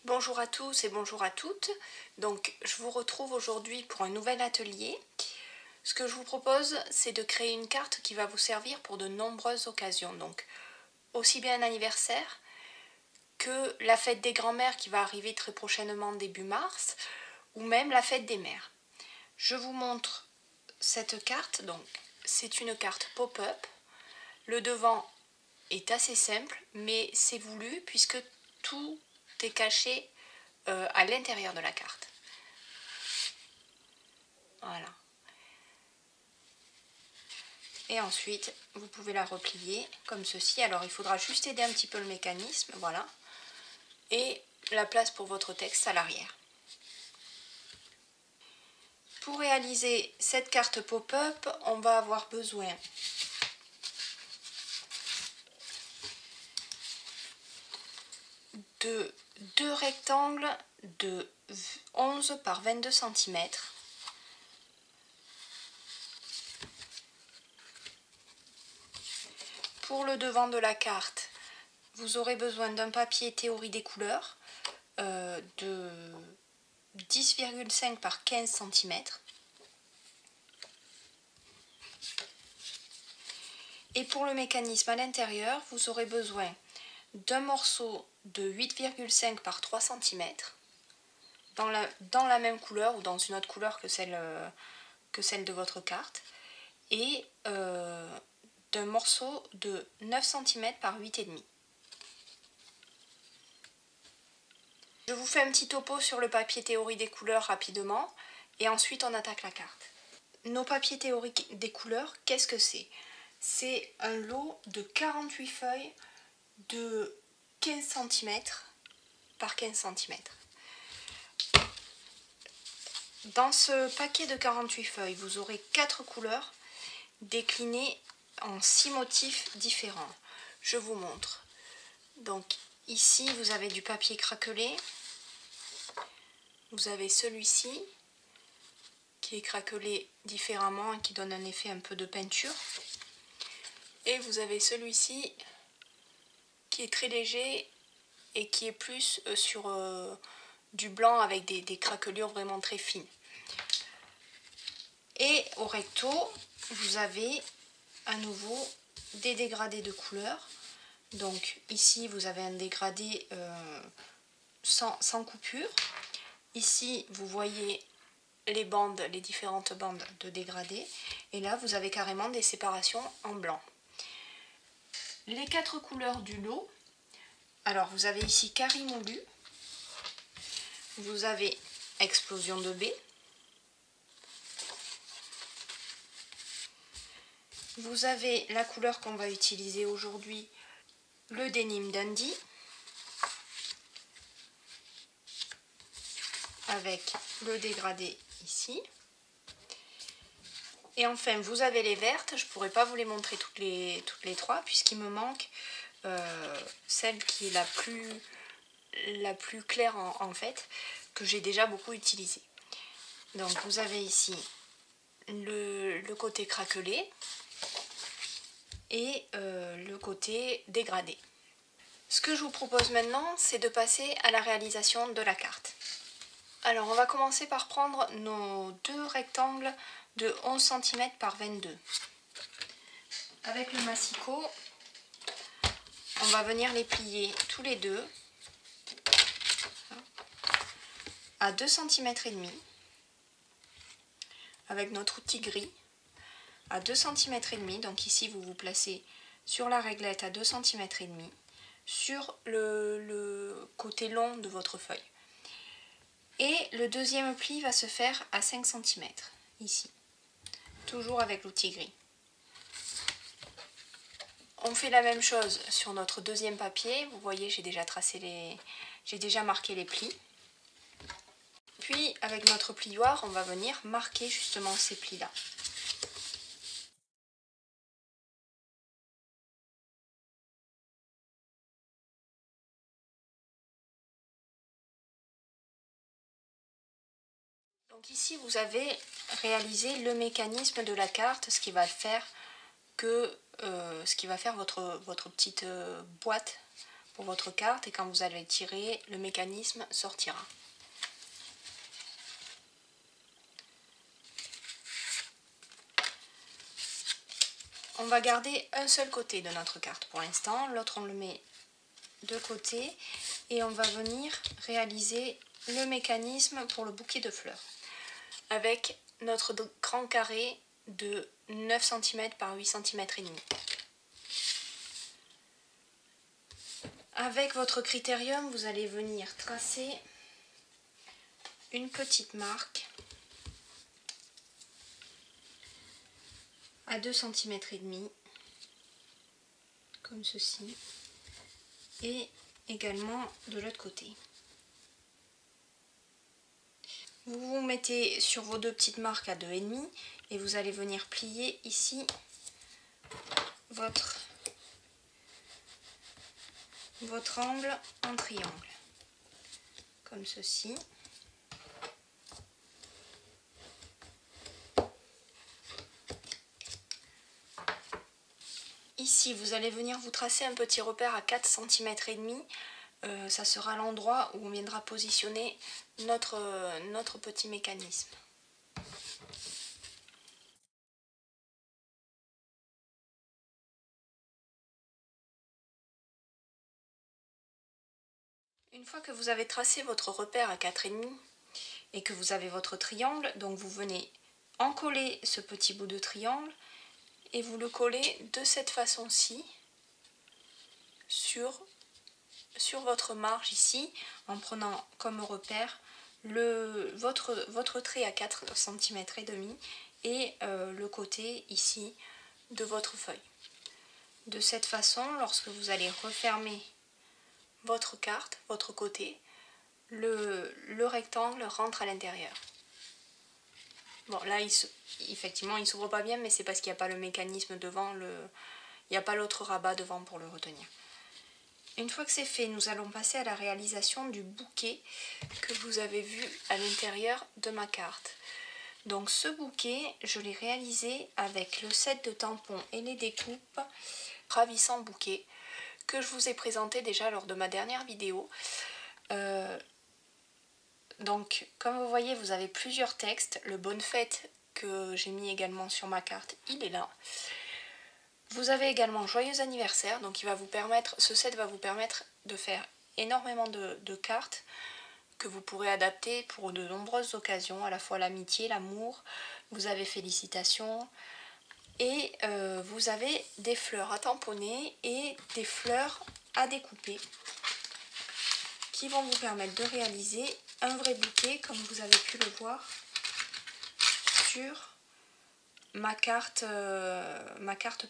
Bonjour à tous et bonjour à toutes. Donc je vous retrouve aujourd'hui pour un nouvel atelier. Ce que je vous propose, c'est de créer une carte qui va vous servir pour de nombreuses occasions. Donc aussi bien un anniversaire que la fête des grands-mères qui va arriver très prochainement début mars, ou même la fête des mères. Je vous montre cette carte. Donc c'est une carte pop-up. Le devant est assez simple, mais c'est voulu puisque tout est caché à l'intérieur de la carte. Voilà. Et ensuite, vous pouvez la replier comme ceci. Alors, il faudra juste aider un petit peu le mécanisme, voilà. Et la place pour votre texte à l'arrière. Pour réaliser cette carte pop-up, on va avoir besoin de deux rectangles de 11 par 22 cm. Pour le devant de la carte, vous aurez besoin d'un papier théorie des couleurs de 10,5 par 15 cm. Et pour le mécanisme à l'intérieur, vous aurez besoin d'un morceau de 8,5 par 3 cm dans la même couleur ou dans une autre couleur que celle de votre carte, et d'un morceau de 9 cm par 8,5. Je vous fais un petit topo sur le papier théorie des couleurs rapidement et ensuite on attaque la carte. Nos papiers théoriques des couleurs, qu'est-ce que c'est? C'est un lot de 48 feuilles de 15 cm par 15 cm. Dans ce paquet de 48 feuilles, vous aurez 4 couleurs déclinées en 6 motifs différents. Je vous montre. Donc ici, vous avez du papier craquelé. Vous avez celui-ci qui est craquelé différemment et qui donne un effet un peu de peinture. Et vous avez celui-ci qui est très léger et qui est plus sur du blanc avec des craquelures vraiment très fines. Et au recto, vous avez à nouveau des dégradés de couleurs. Donc ici, vous avez un dégradé sans coupure. Ici, vous voyez les bandes, les différentes bandes de dégradés. Et là, vous avez carrément des séparations en blanc. Les 4 couleurs du lot. Alors, vous avez ici carré moulu. Vous avez explosion de baie. Vous avez la couleur qu'on va utiliser aujourd'hui, le Denim Dandy, avec le dégradé ici. Et enfin, vous avez les vertes. Je ne pourrais pas vous les montrer toutes les 3 puisqu'il me manque celle qui est la plus claire en fait, que j'ai déjà beaucoup utilisée. Donc vous avez ici le côté craquelé et le côté dégradé. Ce que je vous propose maintenant, c'est de passer à la réalisation de la carte. Alors on va commencer par prendre nos deux rectangles de 11 cm par 22. Avec le massicot, on va venir les plier tous les deux à 2 cm et demi avec notre outil gris à 2 cm et demi. Donc ici vous vous placez sur la réglette à 2 cm et demi sur le côté long de votre feuille. Et le deuxième pli va se faire à 5 cm ici, toujours avec l'outil gris. On fait la même chose sur notre deuxième papier. Vous voyez, j'ai déjà marqué les plis. Puis avec notre plioir, on va venir marquer justement ces plis-là. Donc ici, vous avez réalisé le mécanisme de la carte, ce qui va faire votre petite boîte pour votre carte et quand vous allez tirer, le mécanisme sortira. On va garder un seul côté de notre carte pour l'instant, l'autre on le met de côté et on va venir réaliser le mécanisme pour le bouquet de fleurs avec notre grand carré de 9 cm par 8 cm et demi. Avec votre critérium, vous allez venir tracer une petite marque à 2 cm et demi comme ceci et également de l'autre côté. Vous vous mettez sur vos deux petites marques à 2,5 et vous allez venir plier ici votre angle en triangle comme ceci. Ici, vous allez venir vous tracer un petit repère à 4 cm et demi. Ça sera l'endroit où on viendra positionner notre petit mécanisme. Une fois que vous avez tracé votre repère à 4,5 et que vous avez votre triangle, donc vous venez encoller ce petit bout de triangle et vous le collez de cette façon-ci sur votre marge ici, en prenant comme repère votre trait à 4 cm et demi et le côté ici de votre feuille. De cette façon, lorsque vous allez refermer votre carte, votre côté, le rectangle rentre à l'intérieur. Bon, là, effectivement, il ne s'ouvre pas bien, mais c'est parce qu'il n'y a pas le mécanisme devant, il n'y a pas l'autre rabat devant pour le retenir. Une fois que c'est fait, nous allons passer à la réalisation du bouquet que vous avez vu à l'intérieur de ma carte. Donc ce bouquet, je l'ai réalisé avec le set de tampons et les découpes Ravissant Bouquet que je vous ai présenté déjà lors de ma dernière vidéo. Donc comme vous voyez, vous avez plusieurs textes. Le Bonne Fête que j'ai mis également sur ma carte, il est là. Vous avez également Joyeux Anniversaire, donc ce set va vous permettre de faire énormément de cartes que vous pourrez adapter pour de nombreuses occasions, à la fois l'amitié, l'amour, vous avez Félicitations, et vous avez des fleurs à tamponner et des fleurs à découper qui vont vous permettre de réaliser un vrai bouquet comme vous avez pu le voir sur ma carte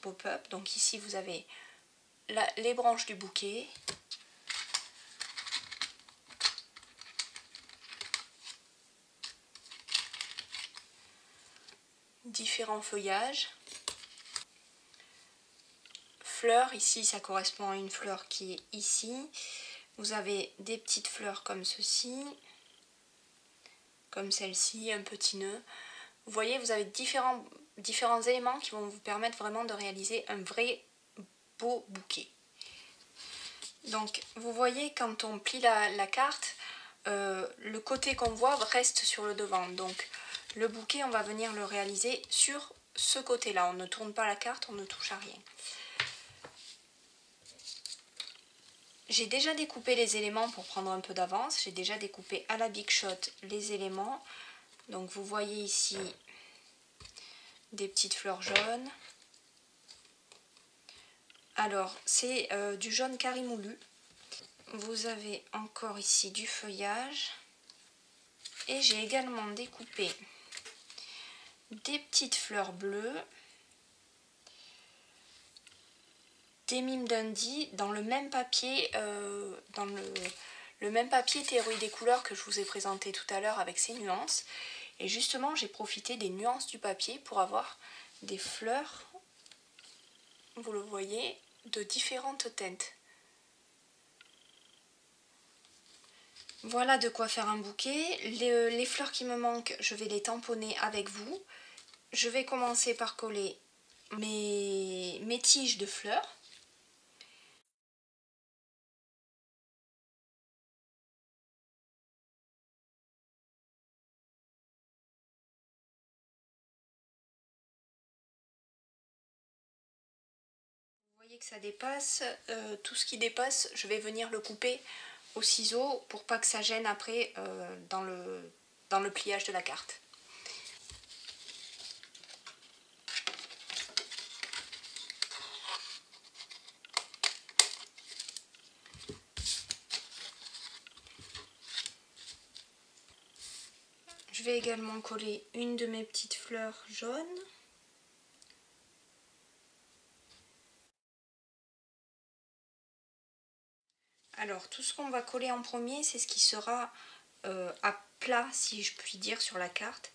pop-up. Donc ici vous avez les branches du bouquet, différents feuillages, fleurs. Ici ça correspond à une fleur qui est ici. Vous avez des petites fleurs comme ceci, comme celle-ci, un petit nœud. Vous voyez, vous avez différents éléments qui vont vous permettre vraiment de réaliser un vrai beau bouquet. Donc vous voyez, quand on plie la carte, le côté qu'on voit reste sur le devant. Donc le bouquet, on va venir le réaliser sur ce côté-là. On ne tourne pas la carte, on ne touche à rien. J'ai déjà découpé les éléments pour prendre un peu d'avance. J'ai déjà découpé à la Big Shot les éléments. Donc vous voyez ici des petites fleurs jaunes. Alors c'est du jaune carimoulu. Vous avez encore ici du feuillage. Et j'ai également découpé des petites fleurs bleues, des mimes Dundee dans le même papier, le même papier théorie des couleurs que je vous ai présenté tout à l'heure avec ses nuances. Et justement, j'ai profité des nuances du papier pour avoir des fleurs, vous le voyez, de différentes teintes. Voilà de quoi faire un bouquet. Les fleurs qui me manquent, je vais les tamponner avec vous. Je vais commencer par coller mes tiges de fleurs. voyez que ça dépasse, tout ce qui dépasse, je vais venir le couper au ciseau pour pas que ça gêne après dans le pliage de la carte. Je vais également coller une de mes petites fleurs jaunes. Alors tout ce qu'on va coller en premier, c'est ce qui sera à plat, si je puis dire, sur la carte.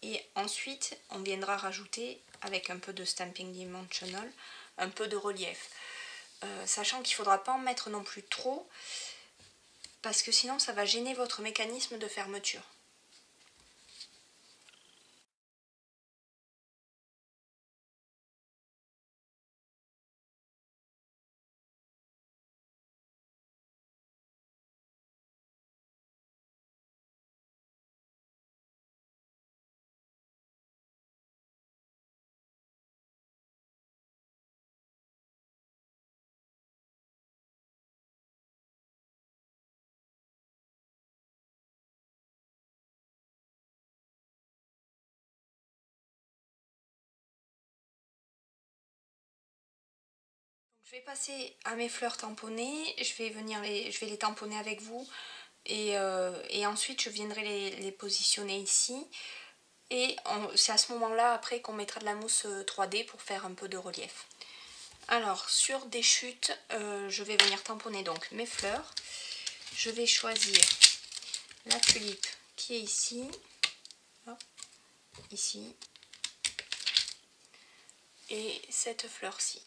Et ensuite, on viendra rajouter, avec un peu de Stampin' Dimensional, un peu de relief. Sachant qu'il ne faudra pas en mettre non plus trop, parce que sinon ça va gêner votre mécanisme de fermeture. Je vais passer à mes fleurs tamponnées, je vais les tamponner avec vous et ensuite je viendrai les positionner ici. Et c'est à ce moment-là après qu'on mettra de la mousse 3D pour faire un peu de relief. Alors sur des chutes, je vais venir tamponner donc mes fleurs. Je vais choisir la tulipe qui est ici, hop, ici, et cette fleur-ci.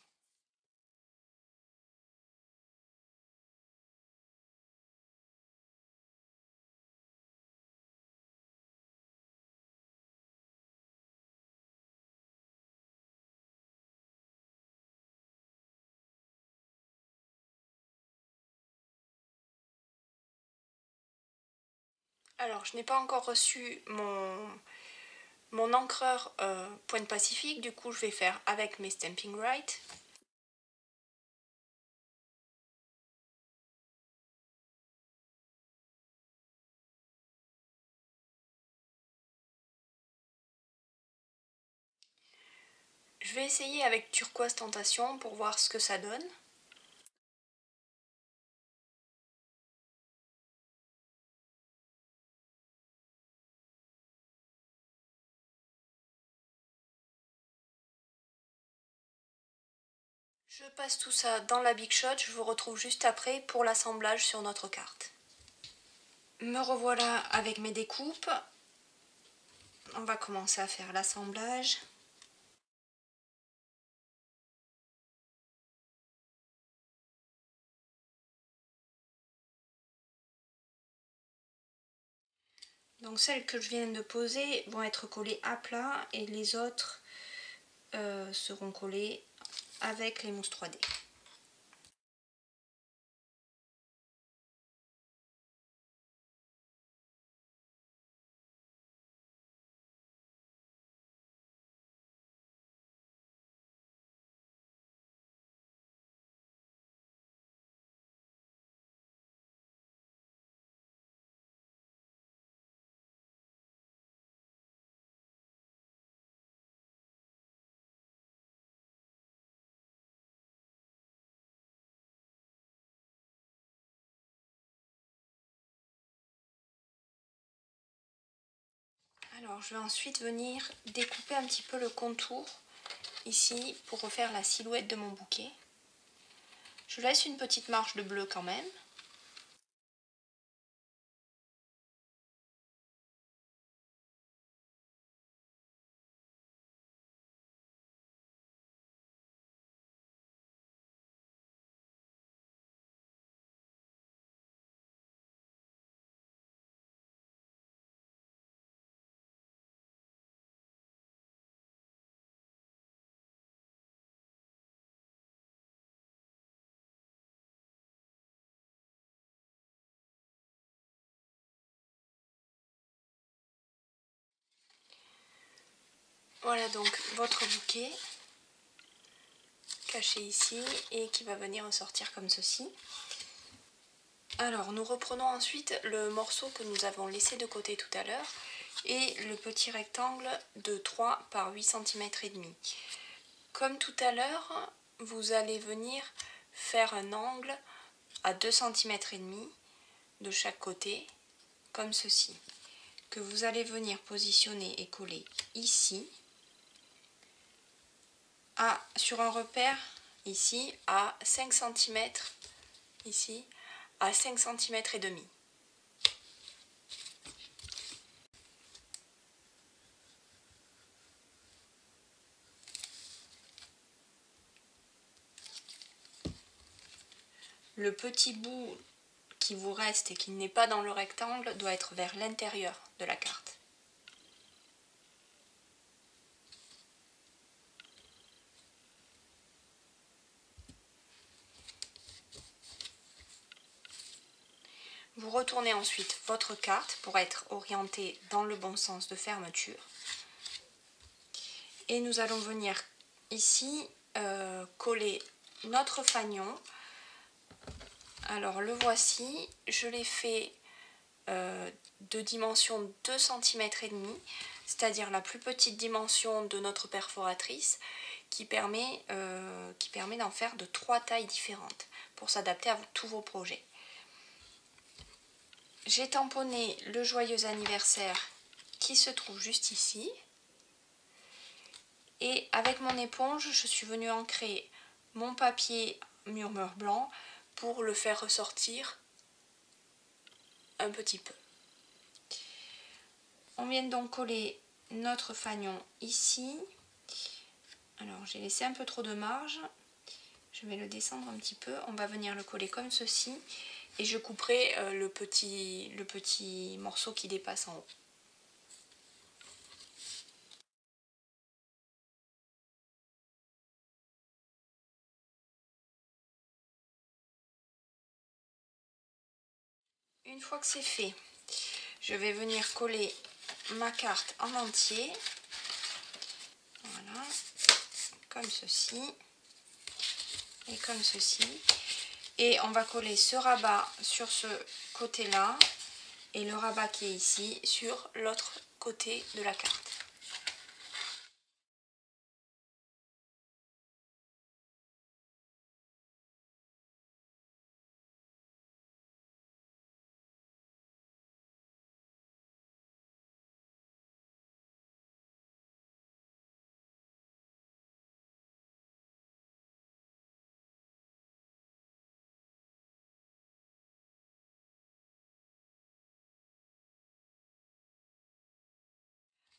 Alors je n'ai pas encore reçu mon encreur Pointe Pacifique, du coup je vais faire avec mes Stampin' Right. Je vais essayer avec Turquoise Tentation pour voir ce que ça donne. Je passe tout ça dans la Big Shot, je vous retrouve juste après pour l'assemblage sur notre carte. Me revoilà avec mes découpes. On va commencer à faire l'assemblage. Donc celles que je viens de poser vont être collées à plat et les autres seront collées avec les mousses 3D. Alors je vais ensuite venir découper un petit peu le contour ici pour refaire la silhouette de mon bouquet. Je laisse une petite marge de bleu quand même. Voilà donc votre bouquet. caché ici et qui va venir ressortir comme ceci. Alors nous reprenons ensuite le morceau que nous avons laissé de côté tout à l'heure et le petit rectangle de 3 par 8 cm et demi. Comme tout à l'heure, vous allez venir faire un angle à 2 cm et demi de chaque côté, comme ceci, que vous allez venir positionner et coller ici, sur un repère ici à 5 cm, ici à 5 cm et demi. Le petit bout qui vous reste et qui n'est pas dans le rectangle doit être vers l'intérieur de la carte. Vous retournez ensuite votre carte pour être orienté dans le bon sens de fermeture. Et nous allons venir ici coller notre fanion. Alors le voici, je l'ai fait de dimension 2 cm et demi, c'est-à-dire la plus petite dimension de notre perforatrice qui permet d'en faire de 3 tailles différentes pour s'adapter à tous vos projets. J'ai tamponné le joyeux anniversaire qui se trouve juste ici. Et avec mon éponge, je suis venue ancrer mon papier murmure blanc pour le faire ressortir un petit peu. On vient donc coller notre fanion ici. Alors j'ai laissé un peu trop de marge. Je vais le descendre un petit peu. On va venir le coller comme ceci. Et je couperai le petit morceau qui dépasse en haut. Une fois que c'est fait, je vais venir coller ma carte en entier. Voilà, comme ceci. Et comme ceci. Et on va coller ce rabat sur ce côté-là et le rabat qui est ici sur l'autre côté de la carte.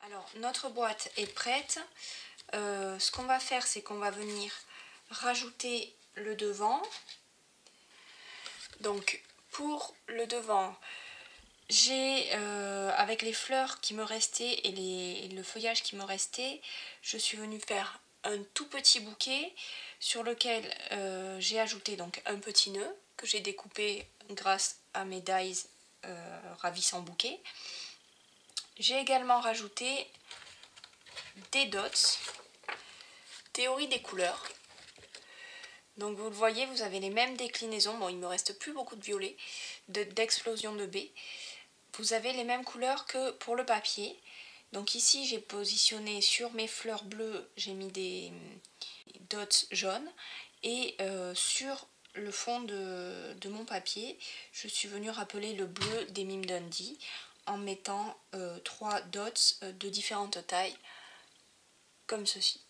Alors notre boîte est prête. Ce qu'on va faire, c'est qu'on va venir rajouter le devant. Donc pour le devant, j'ai avec les fleurs qui me restaient et le feuillage qui me restait, je suis venue faire un tout petit bouquet sur lequel j'ai ajouté donc un petit nœud que j'ai découpé grâce à mes dies ravissant bouquet. J'ai également rajouté des dots, théorie des couleurs. Donc vous le voyez, vous avez les mêmes déclinaisons. Bon, il ne me reste plus beaucoup de violet, d'explosion de baies. Vous avez les mêmes couleurs que pour le papier. Donc ici, j'ai positionné sur mes fleurs bleues, j'ai mis des dots jaunes. Et sur le fond de mon papier, je suis venue rappeler le bleu des Mime Dundee en mettant 3 dots de différentes tailles, comme ceci.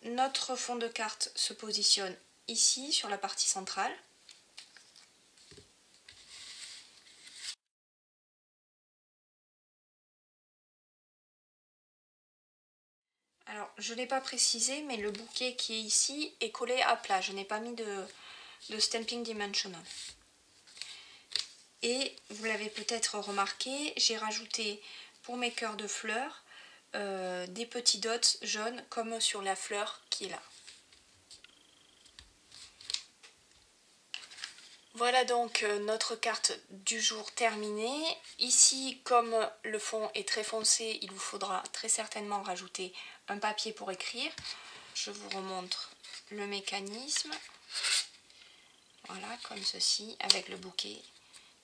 Notre fond de carte se positionne ici sur la partie centrale. Alors je ne l'ai pas précisé, mais le bouquet qui est ici est collé à plat. Je n'ai pas mis de stamping dimensional. Et vous l'avez peut-être remarqué, j'ai rajouté pour mes cœurs de fleurs des petits dots jaunes comme sur la fleur qui est là. Voilà donc notre carte du jour terminée. Ici, comme le fond est très foncé, il vous faudra très certainement rajouter un papier pour écrire. Je vous remontre le mécanisme. Voilà, comme ceci, avec le bouquet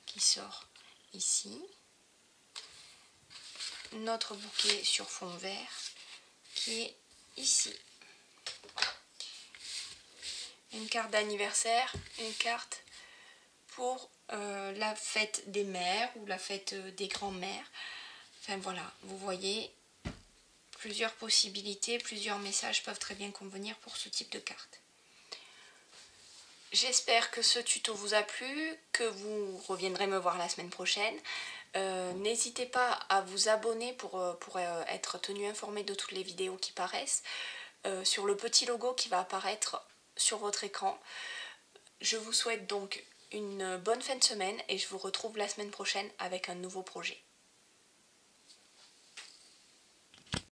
qui sort ici. Notre bouquet sur fond vert qui est ici. Une carte d'anniversaire, une carte pour la fête des mères ou la fête des grands-mères. Enfin voilà, vous voyez, plusieurs possibilités, plusieurs messages peuvent très bien convenir pour ce type de carte. J'espère que ce tuto vous a plu, que vous reviendrez me voir la semaine prochaine. N'hésitez pas à vous abonner pour être tenu informé de toutes les vidéos qui paraissent, sur le petit logo qui va apparaître sur votre écran. Je vous souhaite donc une bonne fin de semaine et je vous retrouve la semaine prochaine avec un nouveau projet.